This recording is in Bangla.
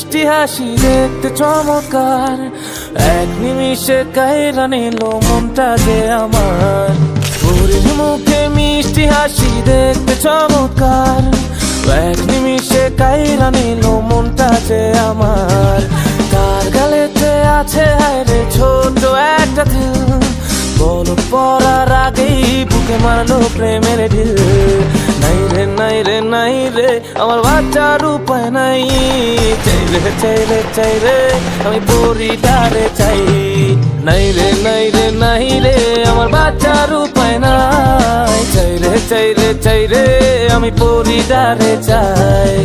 মিষ্টি হাসি দেখতে চমৎকার, এক নিমিষে কাইরা নিল মনটা যে আমার। পরীর মুখে মিষ্টি হাসি দেখতে চমৎকার, এক নিমিষে কাইরা নিল মনটা যে আমার। কার গালেতে আছে হায়রে ছোট একটা দিল, বল পড়ার আগেই বুকে মারলো প্রেমের ঢিল। নাই রে নাই রে নাই রে আমার বাচ্চার উপায় নাই, চাই রে চাই রে চাই রে আমি পরিটারে চাই। নাই রে নাই রে নাই রে আমার বাচ্চার উপায় নাই, চাই রে চাই রে চাই রে আমি পরিটারে চাই।